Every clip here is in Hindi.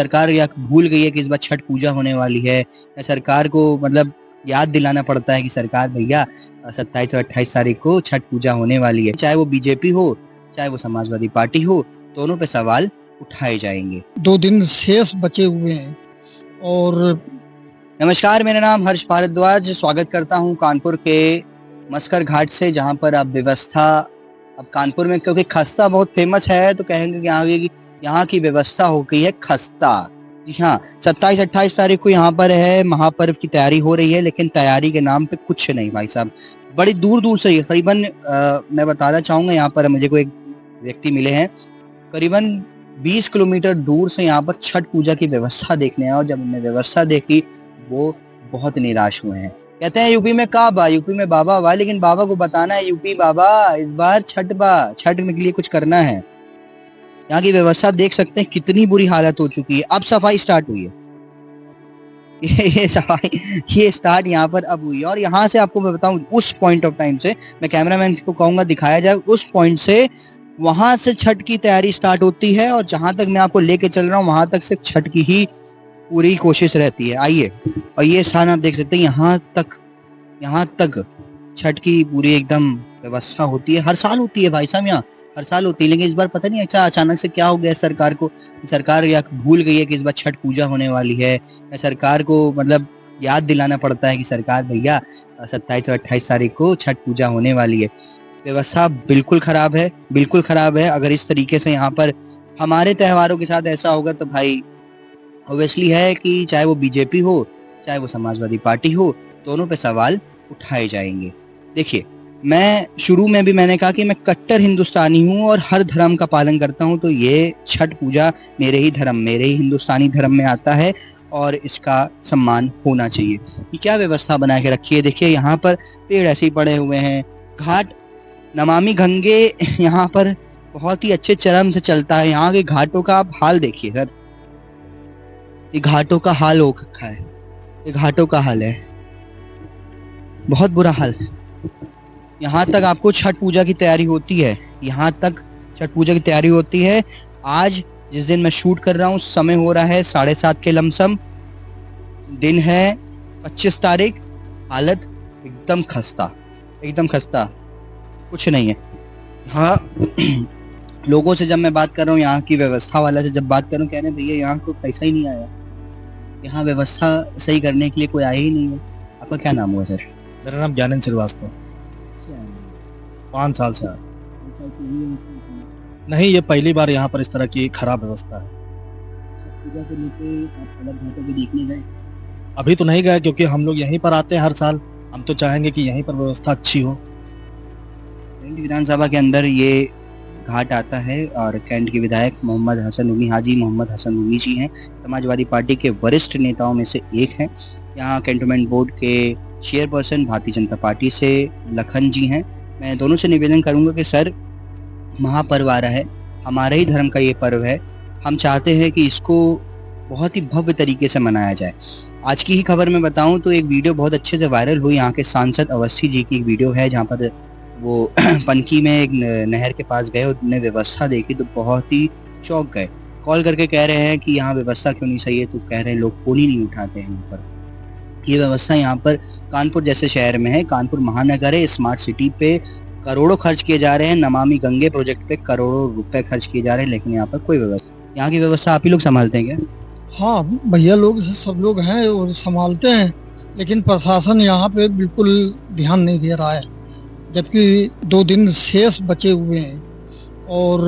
सरकार या भूल गई है कि इस बार छठ पूजा होने वाली है, या सरकार को मतलब याद दिलाना पड़ता है कि सरकार भैया 27 और 28 तारीख को छठ पूजा होने वाली है। चाहे वो बीजेपी हो, चाहे वो समाजवादी पार्टी हो, दोनों पे सवाल उठाए जाएंगे। 2 दिन शेष बचे हुए हैं और नमस्कार, मेरा नाम हर्ष भारद्वाज। स्वागत करता हूं कानपुर के मस्कर घाट से, जहां पर अब व्यवस्था, अब कानपुर में क्योंकि खस्ता बहुत फेमस है तो कहेंगे कि यहाँ की व्यवस्था हो गई है खस्ता। जी हाँ, 27-28 तारीख को यहाँ पर है, महापर्व की तैयारी हो रही है, लेकिन तैयारी के नाम पे कुछ नहीं भाई साहब। बड़ी दूर दूर से करीबन मैं बताना चाहूंगा, यहाँ पर मुझे कोई एक व्यक्ति मिले हैं, करीबन 20 किलोमीटर दूर से यहाँ पर छठ पूजा की व्यवस्था देखने आए, और जब उन्होंने व्यवस्था देखी वो बहुत निराश हुए हैं। कहते हैं यूपी में काबा, यूपी में बाबा हुआ, लेकिन बाबा को बताना है यूपी बाबा इस बार छठ के लिए कुछ करना है। यहाँ की व्यवस्था देख सकते हैं कितनी बुरी हालत हो चुकी है। अब सफाई स्टार्ट हुई है, ये स्टार्ट यहाँ पर अब हुई है। और यहाँ से आपको मैं बताऊं, उस पॉइंट ऑफ टाइम से मैं कैमरामैन को कहूंगा दिखाया जाए, उस पॉइंट से वहां से छठ की तैयारी स्टार्ट होती है, और जहां तक मैं आपको लेके चल रहा हूँ वहां तक से छठ की ही पूरी कोशिश रहती है। आइए, और ये स्थान आप देख सकते हैं, यहाँ तक छठ की पूरी एकदम व्यवस्था होती है। हर साल होती है भाई साहब, यहाँ हर साल होती है, लेकिन इस बार पता नहीं अच्छा अचानक से क्या हो गया सरकार को। सरकार या भूल गई है कि इस बार छठ पूजा होने वाली है, या सरकार को मतलब याद दिलाना पड़ता है कि सरकार भैया 27 और 28 तारीख को छठ पूजा होने वाली है। व्यवस्था बिल्कुल खराब है, बिल्कुल खराब है। अगर इस तरीके से यहाँ पर हमारे त्योहारों के साथ ऐसा होगा तो भाई ऑब्वियसली है कि चाहे वो बीजेपी हो, चाहे वो समाजवादी पार्टी हो, दोनों पे सवाल उठाए जाएंगे। देखिए, मैं शुरू में भी मैंने कहा कि मैं कट्टर हिंदुस्तानी हूँ और हर धर्म का पालन करता हूँ, तो ये छठ पूजा मेरे ही हिंदुस्तानी धर्म में आता है और इसका सम्मान होना चाहिए। कि क्या व्यवस्था बना के रखी है, देखिए यहाँ पर पेड़ ऐसे ही पड़े हुए हैं। घाट नमामि गंगे यहाँ पर बहुत ही अच्छे चरम से चलता है। यहाँ के घाटों का आप हाल देखिए सर, ये घाटों का हाल हो रखा है, ये घाटों का हाल है, बहुत बुरा हाल। यहाँ तक आपको छठ पूजा की तैयारी होती है, यहाँ तक छठ पूजा की तैयारी होती है। आज जिस दिन मैं शूट कर रहा हूँ, समय हो रहा है 7:30 के लमसम, दिन है 25 तारीख। हालत एकदम खस्ता, एकदम खस्ता, कुछ नहीं है। हाँ, लोगों से जब मैं बात कर रहा हूँ, यहाँ की व्यवस्था वाला से जब बात कर रहा हूँ, कह रहे हैं भैया यहाँ को पैसा ही नहीं आया, यहाँ व्यवस्था सही करने के लिए कोई आया ही नहीं है। आपका क्या नाम हुआ सर? मेरा नाम ज्ञानंद श्रीवास्तव। 5 साल से नहीं, ये पहली बार यहाँ पर इस तरह की खराब व्यवस्था है। पूजा को लेके आप अलग घाटों पे देखने गए? अभी तो नहीं गए, क्योंकि हम लोग यहीं पर आते हैं हर साल। हम तो चाहेंगे कि यहीं पर व्यवस्था अच्छी हो। कैंट विधानसभा के अंदर ये घाट आता है, और कैंट के विधायक मोहम्मद हसन उमी, हाजी मोहम्मद हसन उमी जी हैं, समाजवादी पार्टी के वरिष्ठ नेताओं में से एक हैं। यहाँ कैंटोनमेंट बोर्ड के चेयरपर्सन भारतीय जनता पार्टी से लखन जी हैं। मैं दोनों से निवेदन करूंगा कि सर, महापर्व आ रहा है, हमारे ही धर्म का ये पर्व है, हम चाहते हैं कि इसको बहुत ही भव्य तरीके से मनाया जाए। आज की ही खबर में बताऊं तो एक वीडियो बहुत अच्छे से वायरल हुई, यहाँ के सांसद अवस्थी जी की एक वीडियो है, जहाँ पर वो पनकी में एक नहर के पास गए, उन्होंने व्यवस्था देखी तो बहुत ही चौंक गए। कॉल करके कह रहे हैं कि यहाँ व्यवस्था क्यों नहीं सही है, तो कह रहे हैं लोग फोन ही नहीं उठाते हैं यहाँ पर। ये व्यवस्था यहाँ पर कानपुर जैसे शहर में है, कानपुर महानगर है, स्मार्ट सिटी पे करोड़ों खर्च किए जा रहे हैं, नमामि गंगे प्रोजेक्ट पे करोड़ों रुपए खर्च किए जा रहे हैं, लेकिन यहाँ पर कोई व्यवस्था, यहाँ की व्यवस्था आप ही लोग संभालते हैं क्या? हाँ, भैया लोग सब लोग हैं और संभालते हैं, लेकिन प्रशासन यहाँ पे बिल्कुल ध्यान नहीं दे रहा है। जबकि 2 दिन शेष बचे हुए हैं और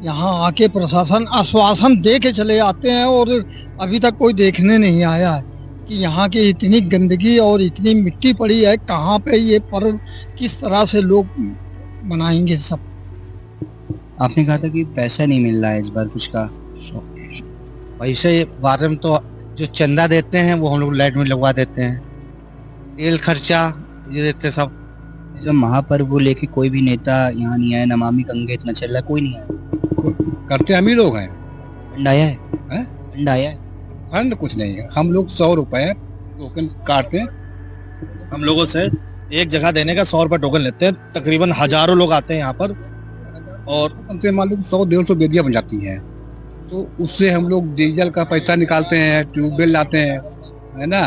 यहाँ आके प्रशासन आश्वासन दे के चले आते हैं, और अभी तक कोई देखने नहीं आया है कि यहाँ की इतनी गंदगी और इतनी मिट्टी पड़ी है, कहाँ पे ये पर्व किस तरह से लोग मनाएंगे सब। आपने कहा था कि पैसा नहीं मिल रहा है इस बार कुछ का। पैसे बारे में तो जो चंदा देते हैं वो हम लोग लाइट में लगवा देते हैं, तेल खर्चा ये देते सब। जब महापर्व को लेके कोई भी नेता यहाँ नहीं आया, नमामि गंगे इतना चल रहा है, कोई नहीं आया। करते हम ही लोग हैं। फंड आया है? फंड आया है? फंड कुछ नहीं है, हम लोग 100 रुपए टोकन काटते हैं। हम लोगों से एक जगह देने का 100 रुपए टोकन लेते हैं। तकरीबन हजारों लोग आते हैं यहाँ पर, और हमसे मान लो 100-150 बेदियां बन जाती हैं। तो उससे हम लोग डीजल का पैसा निकालते हैं, ट्यूबवेल लाते हैं, है ना।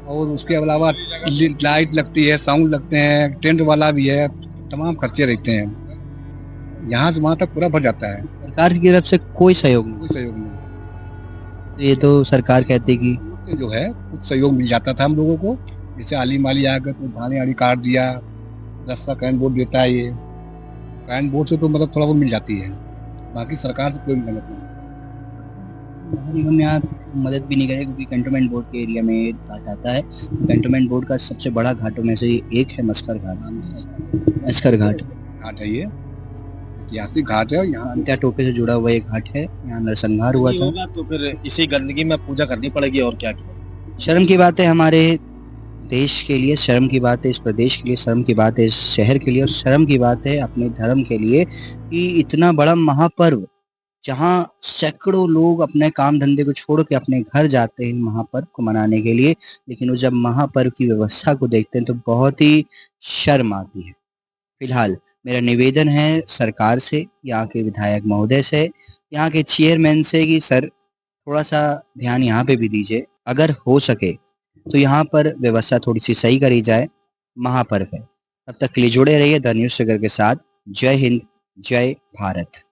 और उसके अलावा लाइट लगती है, साउंड लगते हैं, टेंट वाला भी है, तमाम खर्चे रहते हैं। यहाँ से वहाँ तक पूरा भर जाता है, सरकार की तरफ से कोई सहयोग नहीं। कोई सहयोग नहीं। तो ये तो सरकार कहती कि तो जो है कुछ सहयोग मिल जाता था हम लोगों को, जैसे आली माली आ गए तो धाने आड़ी काट दिया, रास्ता कैन बोर्ड देता है, ये कैन बोर्ड से तो मतलब थोड़ा वो मिल जाती है, बाकी सरकार से कोई मदद नहीं। नगर निगम ने यहाँ मदद भी नहीं करे, क्योंकि कंटोनमेंट बोर्ड के एरिया में घाट आता है। कंटोनमेंट बोर्ड का सबसे बड़ा घाटों में से एक है मस्कर घाट। मस्कर घाट घाट है, ये ऐतिहासिक घाट है, और यहाँ अंत्या टोपे से जुड़ा हुआ एक घाट है। यहाँ नरसंहार हुआ था। होगा तो फिर इसी गंदगी में पूजा करनी पड़ेगी, और क्या किया। शर्म की बात है हमारे देश के लिए, शर्म की बात है इस प्रदेश के लिए, शर्म की बात है इस शहर के लिए, और शर्म की बात है अपने धर्म के लिए कि इतना बड़ा महापर्व जहाँ सैकड़ों लोग अपने काम धंधे को छोड़ के अपने घर जाते हैं महापर्व को मनाने के लिए, लेकिन वो जब महापर्व की व्यवस्था को देखते हैं तो बहुत ही शर्म आती है। फिलहाल मेरा निवेदन है सरकार से, यहाँ के विधायक महोदय से, यहाँ के चेयरमैन से कि सर थोड़ा सा ध्यान यहाँ पे भी दीजिए। अगर हो सके तो यहाँ पर व्यवस्था थोड़ी सी सही करी जाए। महापर्व है। तब तक के लिए जुड़े रहिए द न्यूज़ ट्रिगर के साथ। जय हिंद, जय भारत।